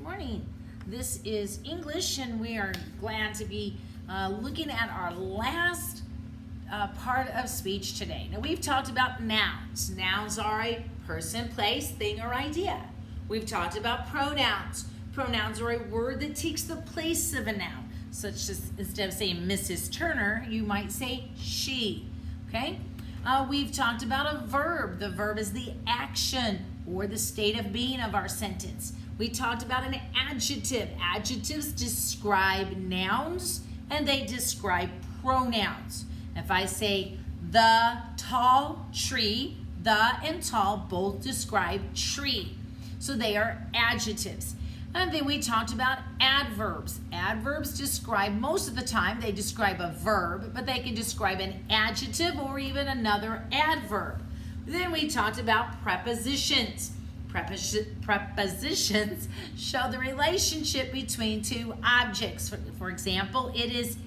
morning. This is English, and we are glad to be looking at our last part of speech today. Now, we've talked about nouns. Nouns are a person, place, thing, or idea. We've talked about pronouns. Pronouns are a word that takes the place of a noun, such as instead of saying Mrs. Turner, you might say she, okay? We've talked about a verb. The verb is the action or the state of being of our sentence. We talked about an adjective. Adjectives describe nouns and they describe pronouns. If I say the tall tree, the and tall both describe tree. So they are adjectives. And then we talked about adverbs. Adverbs describe, most of the time, they describe a verb, but they can describe an adjective or even another adverb. Then we talked about prepositions. Prepositions show the relationship between two objects. For example, it is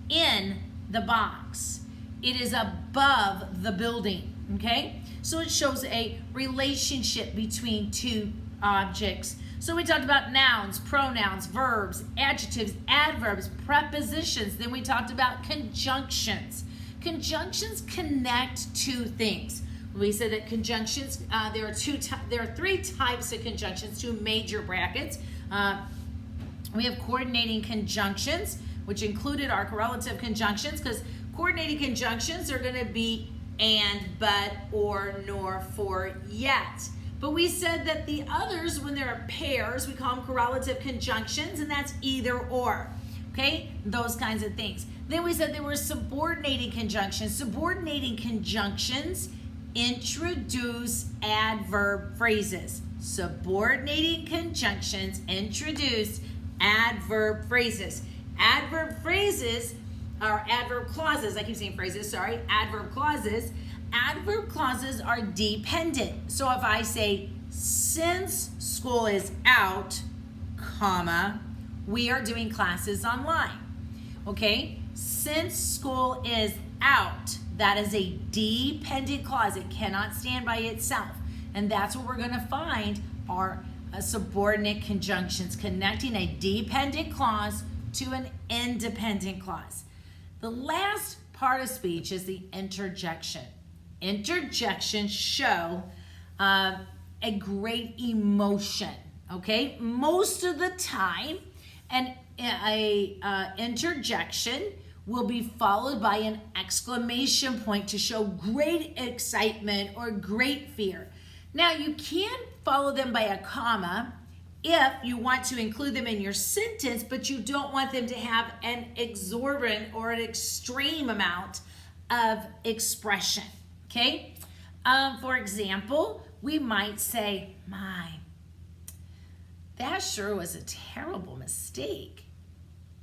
in the box. It is above the building, okay? So it shows a relationship between two objects. So we talked about nouns, pronouns, verbs, adjectives, adverbs, prepositions. Then we talked about conjunctions. Conjunctions connect two things. We said that conjunctions, there are three types of conjunctions, two major brackets. We have coordinating conjunctions, which included our correlative conjunctions, because coordinating conjunctions are going to be and, but, or, nor, for, yet. But we said that the others, when there are pairs, we call them correlative conjunctions, and that's either or, okay? Those kinds of things. Then we said there were subordinating conjunctions. Subordinating conjunctions introduce adverb phrases. Subordinating conjunctions introduce adverb phrases. Adverb phrases are adverb clauses. I keep saying phrases, sorry. Adverb clauses. Adverb clauses are dependent. So if I say, since school is out, comma, we are doing classes online. Okay? Since school is out, that is a dependent clause. It cannot stand by itself. And that's what we're going to find are subordinate conjunctions, connecting a dependent clause to an independent clause. The last part of speech is the interjection. Interjections show a great emotion, okay? Most of the time, an interjection will be followed by an exclamation point to show great excitement or great fear. Now, you can follow them by a comma if you want to include them in your sentence, but you don't want them to have an exorbitant or an extreme amount of expression, okay? For example, we might say, that sure was a terrible mistake.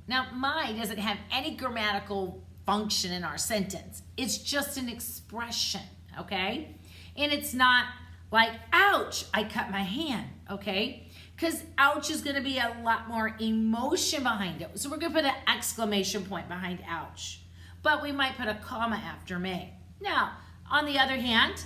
Now, my doesn't have any grammatical function in our sentence. It's just an expression, okay? And it's not like, ouch, I cut my hand, okay? Because ouch is going to be a lot more emotion behind it. So we're going to put an exclamation point behind ouch. But we might put a comma after may. Now, on the other hand,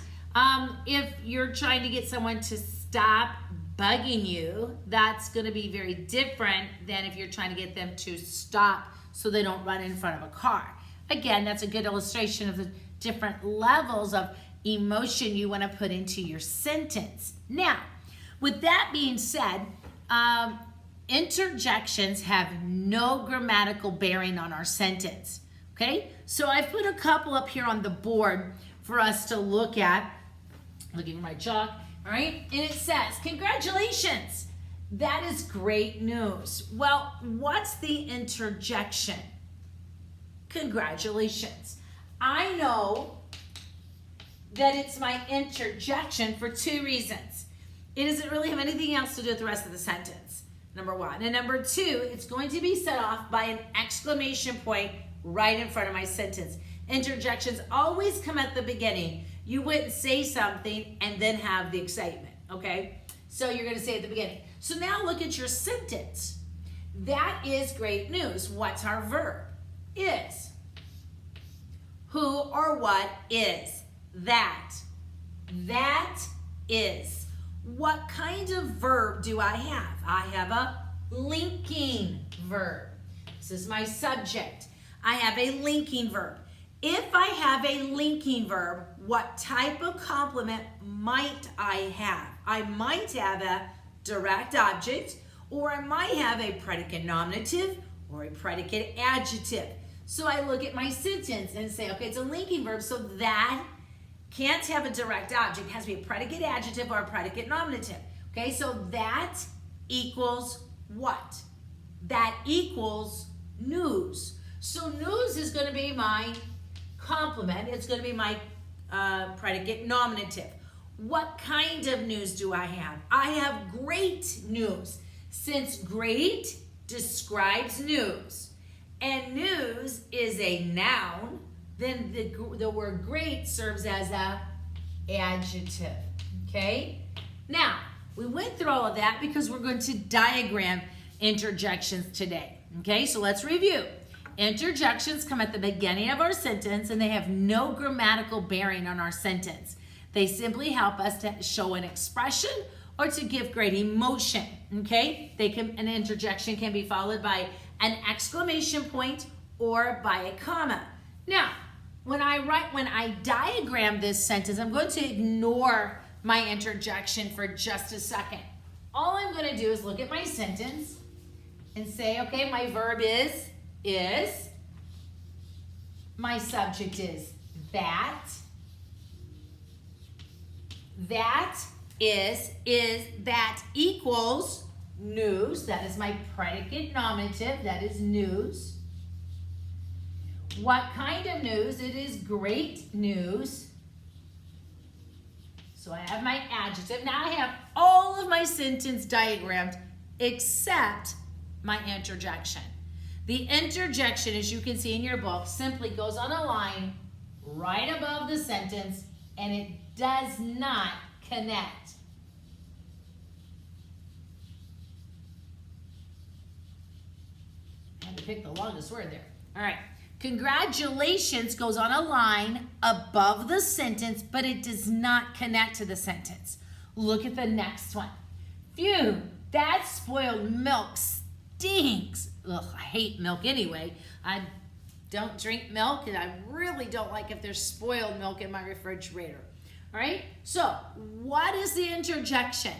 if you're trying to get someone to stop bugging you, that's going to be very different than if you're trying to get them to stop so they don't run in front of a car. Again, that's a good illustration of the different levels of emotion you want to put into your sentence. Now, with that being said, interjections have no grammatical bearing on our sentence, okay? So I've put a couple up here on the board for us to look at. Looking at my chalk. All right, and it says, congratulations, that is great news. Well, what's the interjection? Congratulations. I know that it's my interjection for two reasons. It doesn't really have anything else to do with the rest of the sentence, number one. And number two, it's going to be set off by an exclamation point right in front of my sentence. Interjections always come at the beginning. You wouldn't say something and then have the excitement, okay? So you're going to say at the beginning. So now look at your sentence. That is great news. What's our verb? Is. Who or what is? That. That is. What kind of verb do I have? I have a linking verb. This is my subject. I have a linking verb. If I have a linking verb, what type of complement might I have? I might have a direct object, or I might have a predicate nominative or a predicate adjective. So I look at my sentence and say, okay, it's a linking verb, so that can't have a direct object. It has to be a predicate adjective or a predicate nominative. Okay, so that equals what? That equals news. So news is going to be my complement. It's going to be my predicate nominative. What kind of news do I have? I have great news. Since great describes news, and news is a noun, then the word great serves as a adjective, okay? Now, we went through all of that because we're going to diagram interjections today, okay? So let's review. Interjections come at the beginning of our sentence and they have no grammatical bearing on our sentence. They simply help us to show an expression or to give great emotion, okay? An interjection can be followed by an exclamation point or by a comma. Now, when I diagram this sentence, I'm going to ignore my interjection for just a second. All I'm going to do is look at my sentence and say, okay, my verb is, my subject is that that equals news. That is my predicate nominative. That is news. What kind of news? It is great news. So I have my adjective. Now I have all of my sentence diagrammed except my interjection. The interjection, as you can see in your book, simply goes on a line right above the sentence and it does not connect. I had to pick the longest word there. All right. Congratulations goes on a line above the sentence, but it does not connect to the sentence. Look at the next one. Phew, that spoiled milk stinks. Ugh, I hate milk anyway. I don't drink milk, and I really don't like if there's spoiled milk in my refrigerator. All right, so what is the interjection?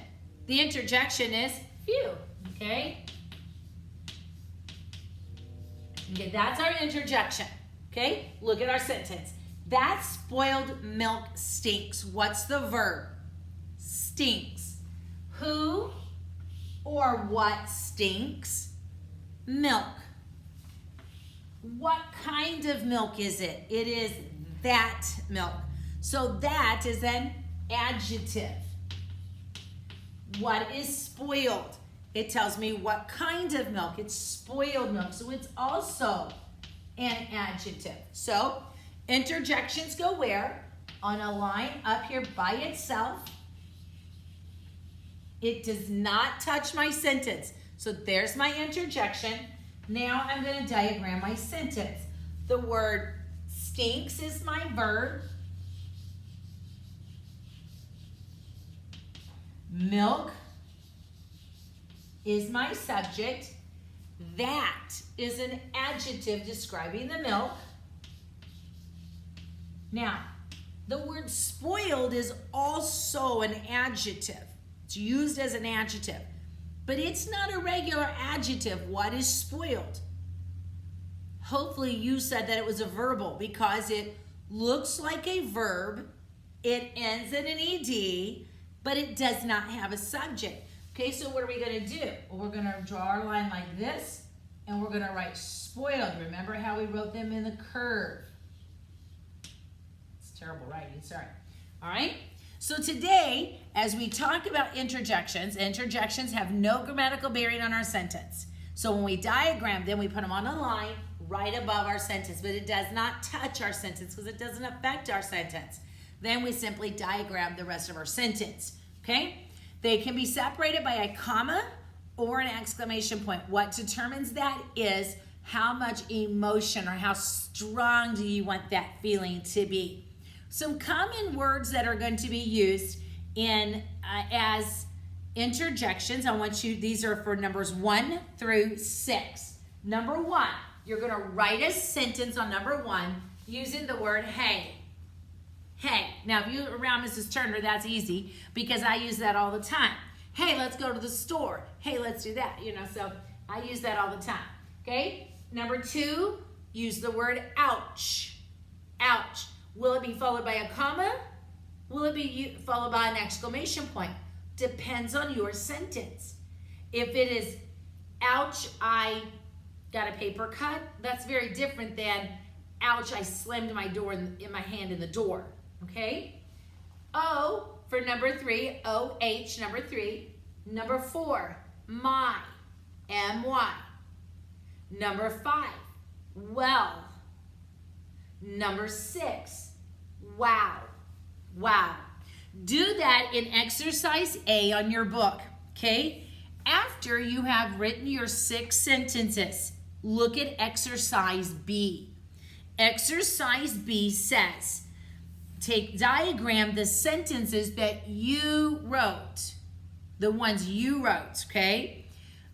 The interjection is phew, okay? Okay, that's our interjection, okay? Look at our sentence. That spoiled milk stinks. What's the verb? Stinks. Who or what stinks? Milk. What kind of milk is it? It is that milk. So that is an adjective. What is spoiled? It tells me what kind of milk. It's spoiled milk. So it's also an adjective. So interjections go where? On a line up here by itself. It does not touch my sentence. So there's my interjection. Now I'm going to diagram my sentence. The word stinks is my verb. Milk is my subject. That is an adjective describing the milk. Now, the word spoiled is also an adjective. It's used as an adjective, but it's not a regular adjective. What is spoiled? Hopefully you said that it was a verbal because it looks like a verb. It ends in an ed, but it does not have a subject. Okay, so what are we going to do? Well, we're going to draw our line like this, and we're going to write spoiled. Remember how we wrote them in the curve? It's terrible writing, sorry. All right, so today, as we talk about interjections, interjections have no grammatical bearing on our sentence. So when we diagram them, we put them on a line right above our sentence, but it does not touch our sentence because it doesn't affect our sentence. Then we simply diagram the rest of our sentence, okay? They can be separated by a comma or an exclamation point. What determines that is how much emotion or how strong do you want that feeling to be. Some common words that are going to be used in as interjections. I want you, these are for numbers 1 through 6. Number 1, you're going to write a sentence on number 1 using the word hey. Hey. Now, if you're around Mrs. Turner, that's easy because I use that all the time. Hey, let's go to the store. Hey, let's do that. So I use that all the time. Okay? Number 2, use the word ouch. Ouch. Will it be followed by a comma? Will it be followed by an exclamation point? Depends on your sentence. If it is, ouch, I got a paper cut, that's very different than, ouch, I slammed my door in my hand in the door. Okay? O for number 3, O-H, number 3. Number 4, my, M-Y. Number 5, well. Number 6, wow. Wow. Do that in exercise A on your book, okay? After you have written your 6 sentences, look at exercise B. Exercise B says, diagram the sentences that you wrote, the ones you wrote, okay?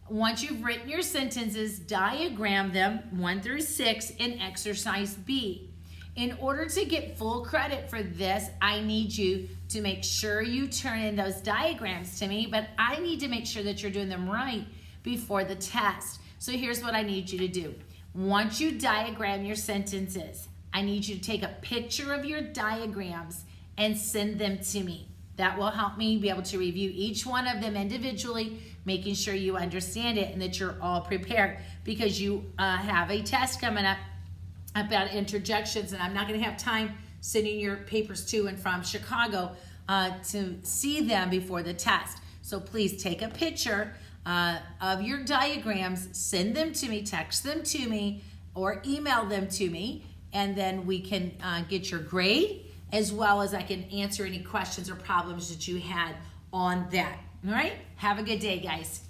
Once you've written your sentences, diagram them 1 through 6 in exercise B. In order to get full credit for this, I need you to make sure you turn in those diagrams to me, but I need to make sure that you're doing them right before the test. So here's what I need you to do. Once you diagram your sentences, I need you to take a picture of your diagrams and send them to me. That will help me be able to review each one of them individually, making sure you understand it and that you're all prepared, because you have a test coming up about interjections, and I'm not going to have time sending your papers to and from Chicago to see them before the test. So please take a picture of your diagrams, send them to me, text them to me, or email them to me, and then we can get your grade, as well as I can answer any questions or problems that you had on that. All right? Have a good day, guys.